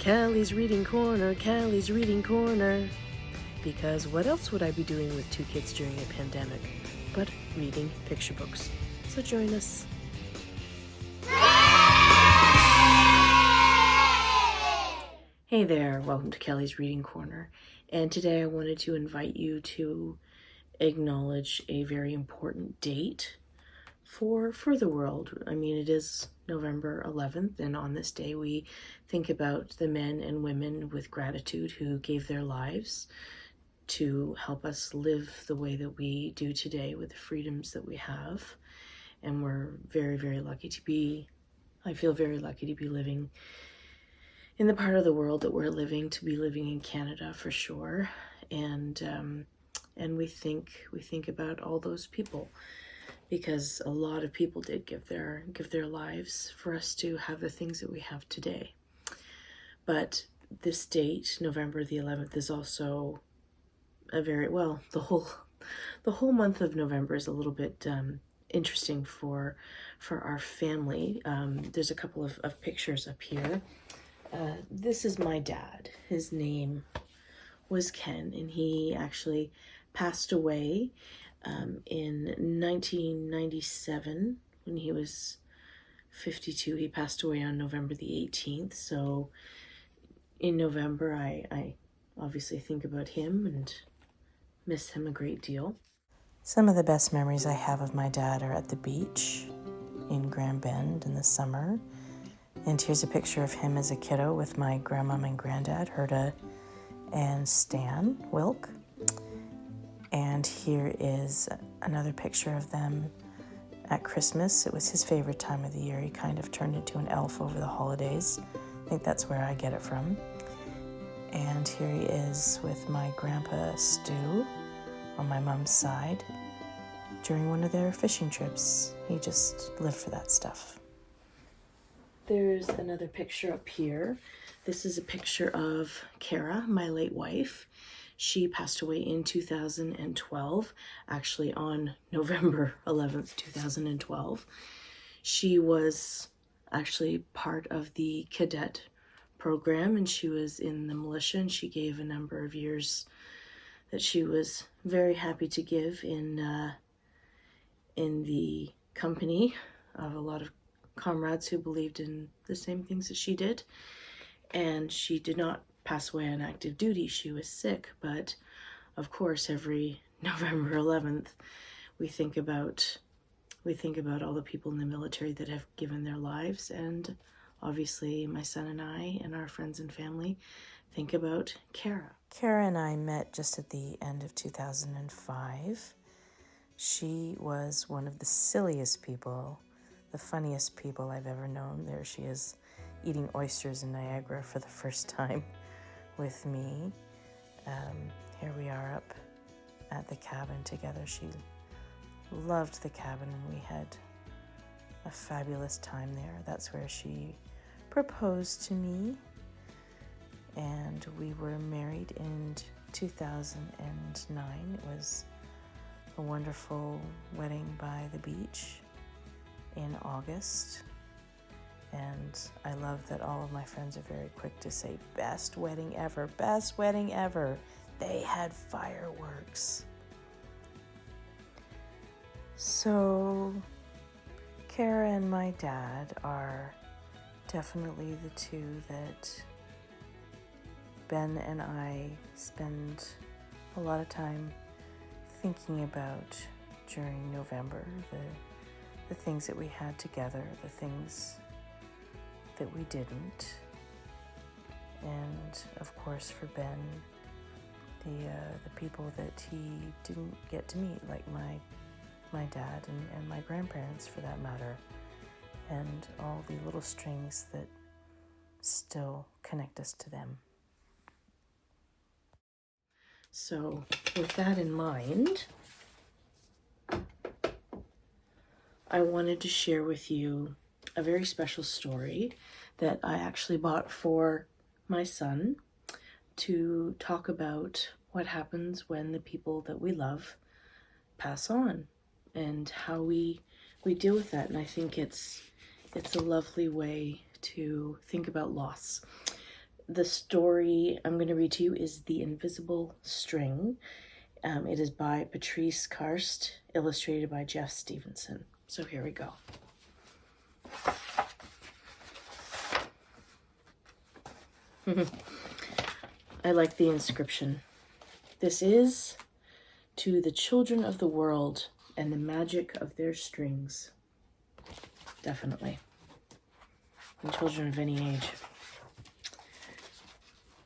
Kelly's Reading Corner, Kelly's Reading Corner. Because what else would I be doing with two kids during a pandemic but reading picture books? So join us. Hey there, welcome to Kelly's Reading Corner. And today I wanted to invite you to acknowledge a very important date for the world. I mean, it is November 11th, and on this day we think about the men and women with gratitude who gave their lives to help us live the way that we do today with the freedoms that we have. And we're very, very lucky to be, I feel very lucky to be living in the part of the world that we're living, to be living in Canada for sure. And we think about all those people, because a lot of people did give their lives for us to have the things that we have today. But this date, November the 11th, is also a very, well, the whole month of November is a little bit interesting for our family. There's a couple of pictures up here. This is my dad. His name was Ken, and he actually passed away in 1997 when he was 52. He passed away on November the 18th. So in November, I obviously think about him and miss him a great deal. Some of the best memories I have of my dad are at the beach in Grand Bend in the summer. And here's a picture of him as a kiddo with my grandmom and granddad, Herta and Stan Wilk. And here is another picture of them at Christmas. It was his favorite time of the year. He kind of turned into an elf over the holidays. I think that's where I get it from. And here he is with my grandpa Stu on my mom's side during one of their fishing trips. He just lived for that stuff. There's another picture up here. This is a picture of Kara, my late wife. She passed away in 2012, actually on November 11th, 2012. She was actually part of the cadet program, and she was in the militia, and she gave a number of years that she was very happy to give in the company of a lot of comrades who believed in the same things as she did. And she did not pass away on active duty. She was sick, but of course every November 11th we think about all the people in the military that have given their lives, and obviously my son and I and our friends and family think about Kara. Kara and I met just at the end of 2005. She was one of the silliest people, the funniest people I've ever known. There she is, eating oysters in Niagara for the first time with me. Here we are up at the cabin together. She loved the cabin, and we had a fabulous time there. That's where she proposed to me, and we were married in 2009. It was a wonderful wedding by the beach in August. And I love that all of my friends are very quick to say, best wedding ever, best wedding ever. They had fireworks. So Kara and my dad are definitely the two that Ben and I spend a lot of time thinking about during November. The things that we had together, the things that we didn't, and of course for Ben, the people that he didn't get to meet, like my dad and my grandparents for that matter, and all the little strings that still connect us to them. So with that in mind, I wanted to share with you a very special story that I actually bought for my son to talk about what happens when the people that we love pass on and how we deal with that. And I think it's a lovely way to think about loss. the story I'm going to read to you is The Invisible String. It is by Patrice Karst, illustrated by Jeff Stevenson. So here we go. I like the inscription. This is to the children of the world and the magic of their strings. Definitely. And children of any age.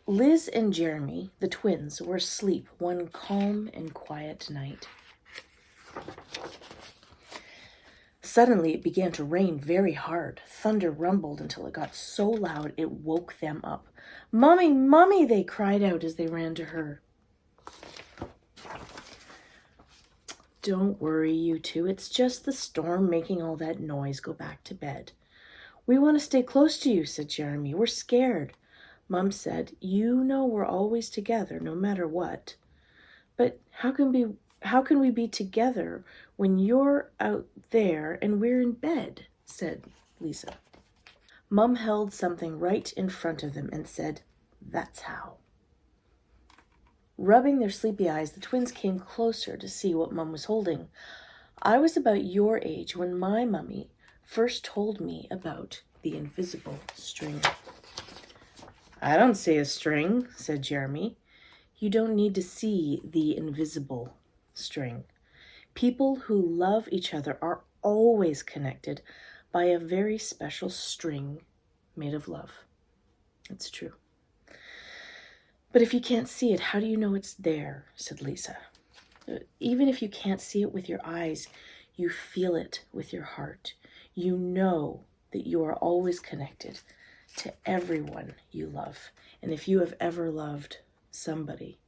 Liz and Jeremy, the twins, were asleep one calm and quiet night. Suddenly, it began to rain very hard. Thunder rumbled until it got so loud it woke them up. "Mommy, Mommy!" they cried out as they ran to her. "Don't worry, you two. It's just the storm making all that noise. Go back to bed." "We want to stay close to you," said Jeremy. "We're scared." Mom said, "You know we're always together, no matter what." "But how can we be together when you're out there and we're in bed?" said Lisa. Mom held something right in front of them and said, "That's how." Rubbing their sleepy eyes, the twins came closer to see what Mom was holding. "I was about your age when my mummy first told me about the invisible string." "I don't see a string," said Jeremy. "You don't need to see the invisible string. People who love each other are always connected by a very special string made of love." It's true. "But if you can't see it, how do you know it's there?" said Lisa. "Even if you can't see it with your eyes, you feel it with your heart. You know that you are always connected to everyone you love. And if you have ever loved somebody,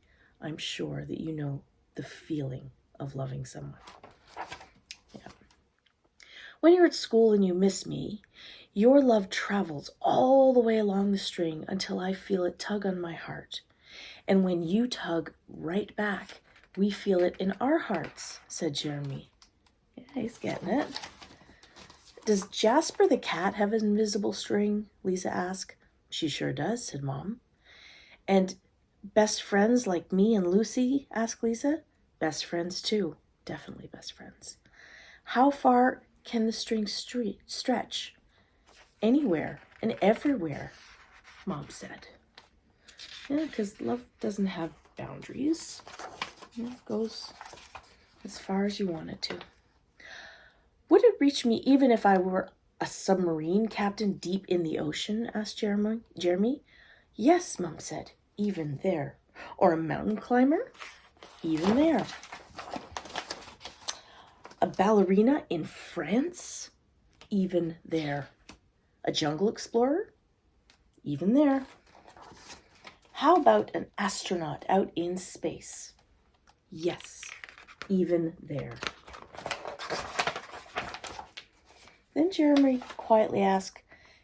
I'm sure that you know the feeling of loving someone." Yeah. "When you're at school and you miss me, your love travels all the way along the string until I feel it tug on my heart. And when you tug right back, we feel it in our hearts," said Jeremy. Yeah, he's getting it. "Does Jasper the cat have an invisible string?" Lisa asked. "She sure does," said Mom. "And best friends like me and Lucy?" asked Lisa. "Best friends too. Definitely best friends." "How far can the string stretch?" "Anywhere and everywhere," Mom said. Yeah, because love doesn't have boundaries. It goes as far as you want it to. "Would it reach me even if I were a submarine captain deep in the ocean?" asked Jeremy. "Yes," Mom said, "even there." "Or a mountain climber?" "Even there." "A ballerina in France?" "Even there." "A jungle explorer?" "Even there." "How about an astronaut out in space?" "Yes, even there." Then Jeremy quietly asked,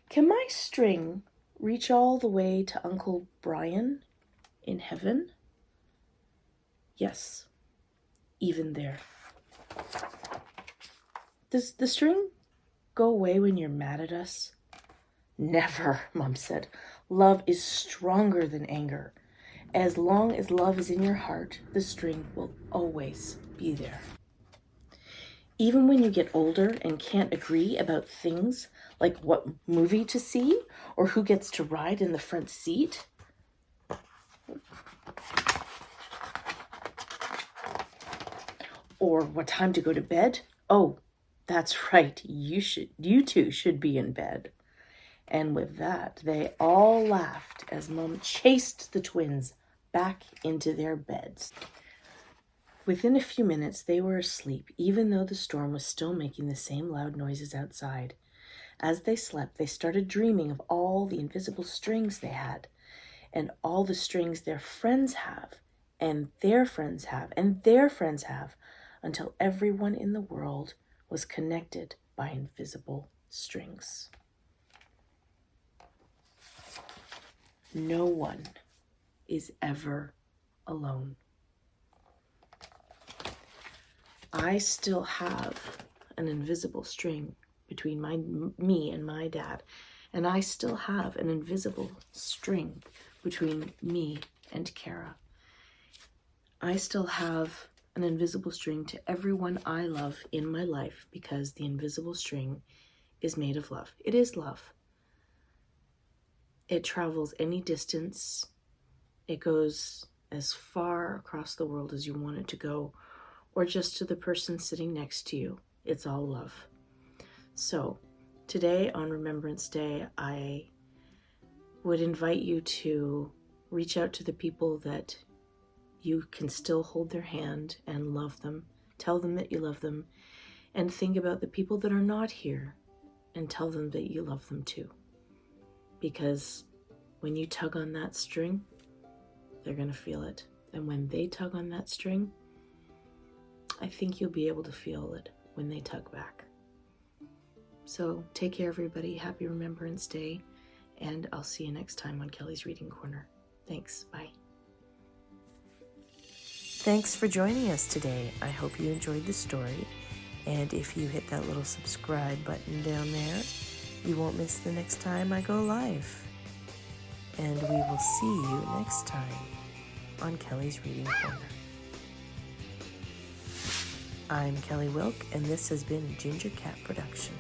"Can my string reach all the way to Uncle Brian in heaven?" "Yes, even there." "Does the string go away when you're mad at us?" "Never," Mom said. "Love is stronger than anger. As long as love is in your heart, the string will always be there. Even when you get older and can't agree about things like what movie to see or who gets to ride in the front seat." "Or what time to go to bed?" "Oh, that's right. You two should be in bed." And with that, they all laughed as Mom chased the twins back into their beds. Within a few minutes, they were asleep, even though the storm was still making the same loud noises outside. As they slept, they started dreaming of all the invisible strings they had, and all the strings their friends have, and their friends have, and their friends have, until everyone in the world was connected by invisible strings. No one is ever alone. I still have an invisible string between me and my dad, And I still have an invisible string between me and Kara. I still have an invisible string to everyone I love in my life, because the invisible string is made of love. It is love. It travels any distance. It goes as far across the world as you want it to go, or just to the person sitting next to you. It's all love. So today on Remembrance Day, I would invite you to reach out to the people that you can still hold their hand and love them. Tell them that you love them, and think about the people that are not here and tell them that you love them too. Because when you tug on that string, they're going to feel it. And when they tug on that string, I think you'll be able to feel it when they tug back. So take care, everybody. Happy Remembrance Day. And I'll see you next time on Kelly's Reading Corner. Thanks. Bye. Thanks for joining us today. I hope you enjoyed the story. And if you hit that little subscribe button down there, you won't miss the next time I go live. And we will see you next time on Kelly's Reading Corner. I'm Kelly Wilk, and this has been a Ginger Cat production.